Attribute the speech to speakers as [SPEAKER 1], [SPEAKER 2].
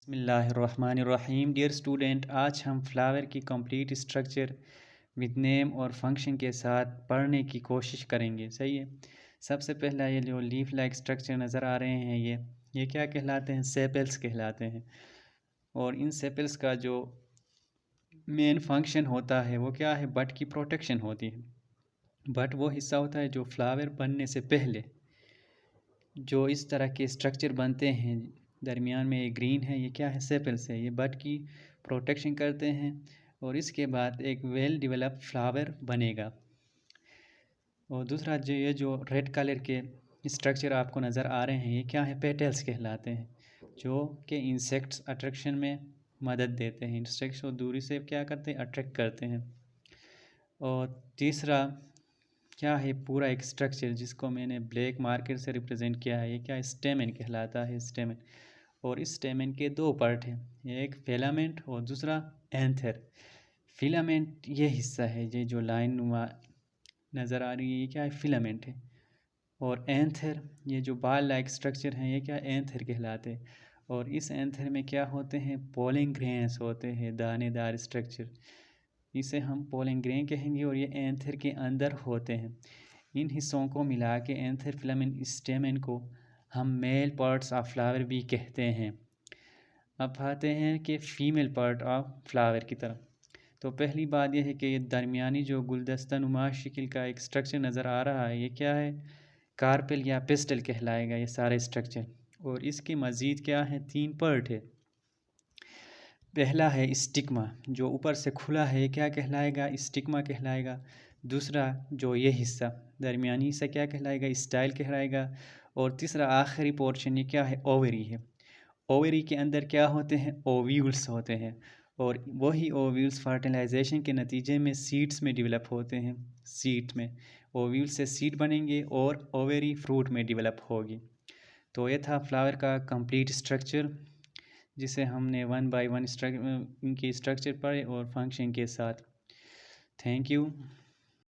[SPEAKER 1] बिस्मिल्लाहिर्रहमानिर्रहीम। Dear student, आज हम फ्लावर की कंप्लीट स्ट्रक्चर विद नेम और फंक्शन के साथ पढ़ने की कोशिश करेंगे। सही है। सबसे पहला ये जो लीफ लाइक स्ट्रक्चर नज़र आ रहे हैं ये क्या कहलाते हैं? सेपल्स कहलाते हैं। और इन सेपल्स का जो मेन फंक्शन होता है वो क्या है? बड की प्रोटेक्शन होती है। बड वो हिस्सा होता है जो फ्लावर बनने से पहले जो इस तरह के स्ट्रक्चर बनते हैं, दरमियान में ये ग्रीन है, ये क्या है? सेपल्स है। ये बड की प्रोटेक्शन करते हैं और इसके बाद एक वेल डेवलप फ्लावर बनेगा। और दूसरा जो रेड कलर के स्ट्रक्चर आपको नज़र आ रहे हैं, ये क्या है? पेटल्स कहलाते हैं, जो कि इंसेक्ट्स अट्रैक्शन में मदद देते हैं। इंसेक्ट्स को दूरी से क्या करते हैं? अट्रैक्ट करते हैं। और तीसरा क्या है? पूरा एक स्ट्रक्चर जिसको मैंने ब्लैक मार्कर से रिप्रेजेंट किया है, ये क्या? स्टेमन कहलाता है, स्टेमन। और इस स्टेमन के दो पार्ट हैं, एक फिलामेंट और दूसरा एंथर। फिलामेंट ये हिस्सा है, ये जो लाइन नुमा नज़र आ रही है, ये क्या है? फिलामेंट है। और एंथर, ये जो बाल लाइक स्ट्रक्चर हैं, ये क्या? एंथर कहलाते हैं। और इस एंथर में क्या होते हैं? पोलिंग ग्रेन्स होते हैं, दानेदार स्ट्रक्चर। इसे हम पोलिंग ग्रेन कहेंगे और ये एंथर के अंदर होते हैं। इन हिस्सों को मिला के एंथर फिलामेंट स्टेमन को हम मेल पार्ट्स ऑफ फ्लावर भी कहते हैं। अब आते हैं कि फ़ीमेल पार्ट ऑफ फ्लावर की तरफ। तो पहली बात यह है कि ये दरमियानी जो गुलदस्ता नुमा शक्ल का एक स्ट्रक्चर नज़र आ रहा है, ये क्या है? कार्पेल या पेस्टल कहलाएगा ये सारे स्ट्रक्चर। और इसके मज़ीद क्या है? 3 पार्ट है। पहला है स्टिग्मा, जो ऊपर से खुला है, क्या कहलाएगा? स्टिग्मा कहलाएगा। दूसरा जो ये हिस्सा दरमियानी हिस्सा क्या कहलाएगा? स्टाइल कहलाएगा। और तीसरा आखिरी पोर्शन ये क्या है? ओवरी है। ओवरी के अंदर क्या होते हैं? ओव्यूल्स होते हैं। और वही ओव्यूल्स फर्टिलाइजेशन के नतीजे में सीड्स में डेवलप होते हैं। सीड में ओव्यूल से सीड बनेंगे और ओवरी फ्रूट में डेवलप होगी। तो ये था फ्लावर का कंप्लीट स्ट्रक्चर, जिसे हमने 1 बाय 1 इनकी स्ट्रक्चर पढ़े और फंक्शन के साथ। Thank you.